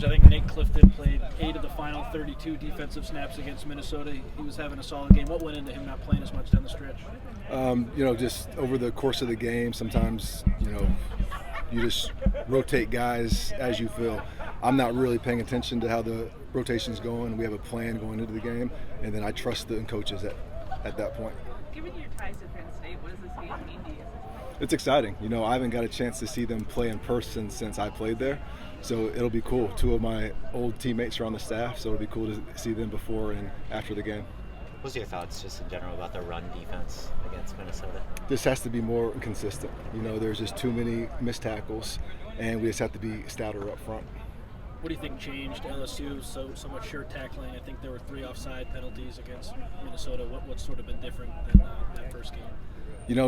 George, I think Nate Clifton played 8 of the final 32 defensive snaps against Minnesota. He was having a solid game. What went into him not playing as much down the stretch? Just over the course of the game, sometimes, you just rotate guys as you feel. I'm not really paying attention to how the rotation's going. We have a plan going into the game, and then I trust the coaches at that point. Given your ties to Penn State, what does this game mean to you? It's exciting. I haven't got a chance to see them play in person since I played there, so it'll be cool. 2 of my old teammates are on the staff, so it'll be cool to see them before and after the game. What's your thoughts just in general about the run defense against Minnesota? This has to be more consistent. There's just too many missed tackles, and we just have to be stouter up front. What do you think changed LSU so much sure tackling? I think there were 3 offside penalties against Minnesota. What's sort of been different than that first game?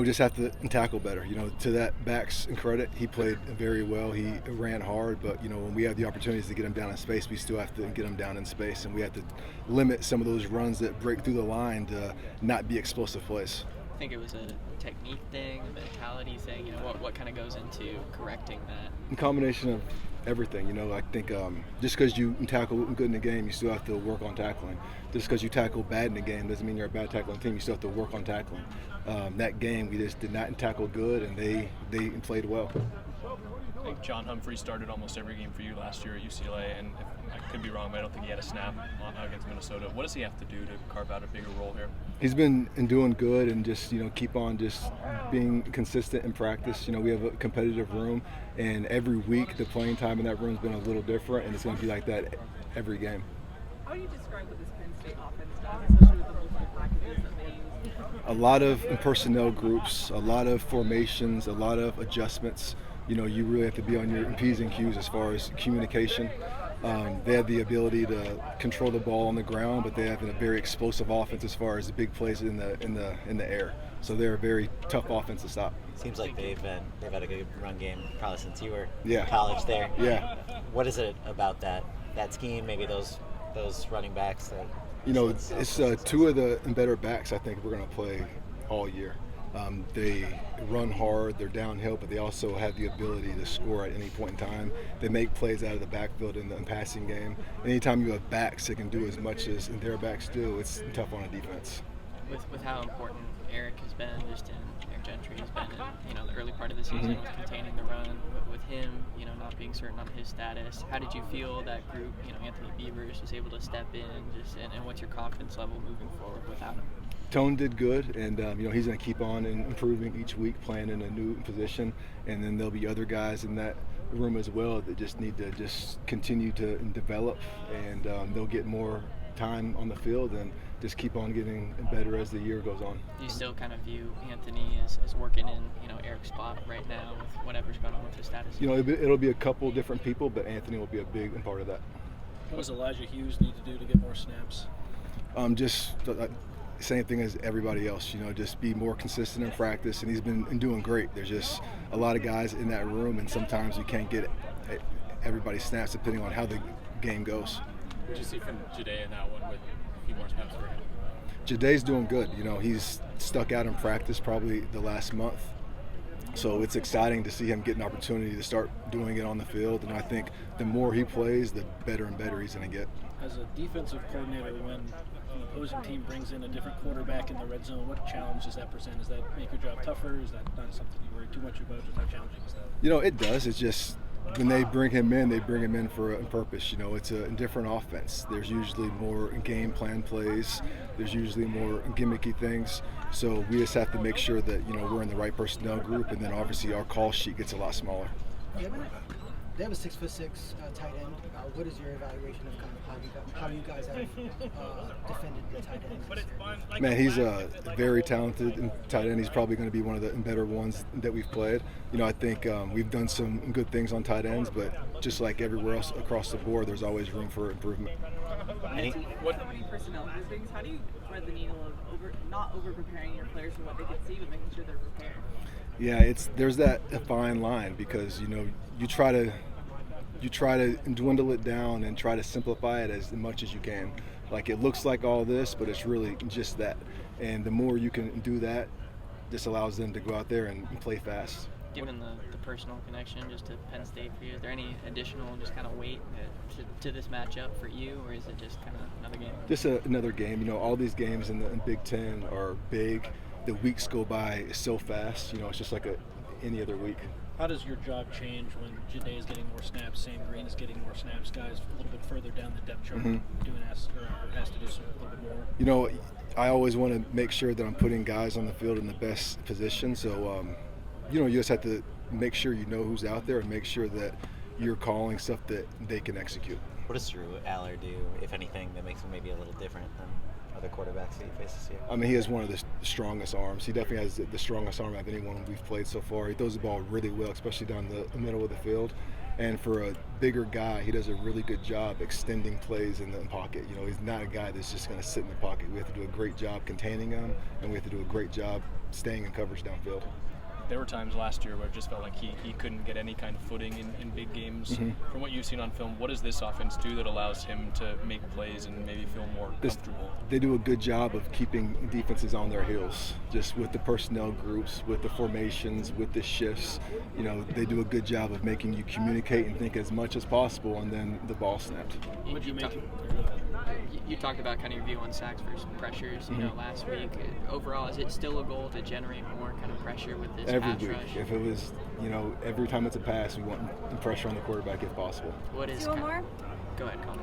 Just have to tackle better. To that back's credit, he played very well. He ran hard, but, when we have the opportunities to get him down in space, we still have to get him down in space, and we have to limit some of those runs that break through the line to not be explosive plays. I think it was a technique thing, a mentality thing. What kind of goes into correcting that? A combination of everything. I think just because you tackle good in the game, you still have to work on tackling. Just because you tackle bad in the game doesn't mean you're a bad tackling team. You still have to work on tackling. That game, we just did not tackle good, and they played well. I think John Humphrey started almost every game for you last year at UCLA, and I could be wrong, but I don't think he had a snap against Minnesota. What does he have to do to carve out a bigger role here? He's been doing good, and just keep on just being consistent in practice. We have a competitive room, and every week the playing time in that room has been a little different, and it's going to be like that every game. How do you describe what this Penn State offense does, especially with the multiple packages that they use? A lot of personnel groups, a lot of formations, a lot of adjustments. You really have to be on your P's and Q's as far as communication. They have the ability to control the ball on the ground, but they have a very explosive offense as far as the big plays in the air. So they're a very tough offense to stop. Seems like they've had a good run game probably since you were in college there. Yeah. What is it about that scheme? Maybe those running backs that. It's 2 of the better backs I think we're going to play all year. They run hard, they're downhill, but they also have the ability to score at any point in time. They make plays out of the backfield in the passing game. Anytime you have backs that can do as much as their backs do, it's tough on a defense. With how important Eric has been, Eric Gentry has been in the early part of the season with containing the run, with him not being certain on his status. How did you feel that group, Anthony Beavers was able to step in, and what's your confidence level moving forward without him? Tone did good, and he's going to keep on improving each week, playing in a new position, and then there'll be other guys in that room as well that just need to just continue to develop, and they'll get more time on the field and just keep on getting better as the year goes on. Do you still kind of view Anthony as working in Eric's spot right now with whatever's going on with his status? It'll be a couple different people, but Anthony will be a big part of that. What does Elijah Hughes need to do to get more snaps? Same thing as everybody else, just be more consistent in practice, and he's been doing great. There's just a lot of guys in that room, and sometimes you can't get everybody's snaps depending on how the game goes. What did you see from Jade in that one with a few more snaps for him? Jade's doing good. He's stuck out in practice probably the last month. So it's exciting to see him get an opportunity to start doing it on the field, and I think the more he plays, the better and better he's going to get. As a defensive coordinator, when an opposing team brings in a different quarterback in the red zone, what challenge does that present? Does that make your job tougher? Is that not something you worry too much about? Just how challenging is that? It does. It's just when they bring him in for a purpose. It's a different offense. There's usually more game plan plays. There's usually more gimmicky things. So we just have to make sure that we're in the right personnel group, and then obviously our call sheet gets a lot smaller. They have a 6'6" tight end. What is your evaluation of kind of how you guys have defended the tight end? Man, he's a very talented tight end. He's probably going to be one of the better ones that we've played. I think we've done some good things on tight ends, but just like everywhere else across the board, there's always room for improvement. So many personnel groupings. How do you thread the needle of not over preparing your players for what they can see, but making sure they're prepared? Yeah, there's that fine line because you try to dwindle it down and try to simplify it as much as you can. Like it looks like all this, but it's really just that. And the more you can do that, this allows them to go out there and play fast. Given the personal connection just to Penn State for you, is there any additional just kind of weight to this matchup for you, or is it just kind of another game? Just another game. You know, all these games in Big Ten are big. The weeks go by so fast. You know, it's just like any other week. How does your job change when Janae is getting more snaps, Sam Green is getting more snaps, guys a little bit further down the depth chart has to do some, a little bit more? You know, I always want to make sure that I'm putting guys on the field in the best position. So, you know, you just have to make sure you know who's out there and make sure that you're calling stuff that they can execute. What does Drew Aller do, if anything, that makes him maybe a little different than other quarterbacks that he faces here? I mean, he has one of the strongest arms. He definitely has the strongest arm of anyone we've played so far. He throws the ball really well, especially down the middle of the field. And for a bigger guy, he does a really good job extending plays in the pocket. You know, he's not a guy that's just going to sit in the pocket. We have to do a great job containing him, and we have to do a great job staying in coverage downfield. There were times last year where it just felt like he couldn't get any kind of footing in big games. From what you've seen on film, what does this offense do that allows him to make plays and maybe feel more comfortable? They do a good job of keeping defenses on their heels, just with the personnel groups, with the formations, with the shifts. You know, they do a good job of making you communicate and think as much as possible, and then the ball snapped. Would you make it? You talked about kind of your view on sacks versus pressures, you know, last week. Overall, is it still a goal to generate more kind of pressure with this Every pass week. rush? If it was, you know, every time it's a pass, we want the pressure on the quarterback if possible. What is Two or kind more? Go ahead, Colin.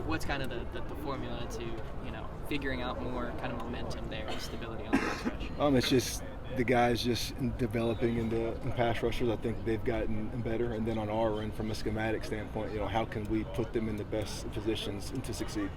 What's kind of the formula to, you know, figuring out more kind of momentum there and stability on the pass rush? It's just the guys just developing into pass rushers. I think they've gotten better. And then on our end, from a schematic standpoint, you know, how can we put them in the best positions to succeed?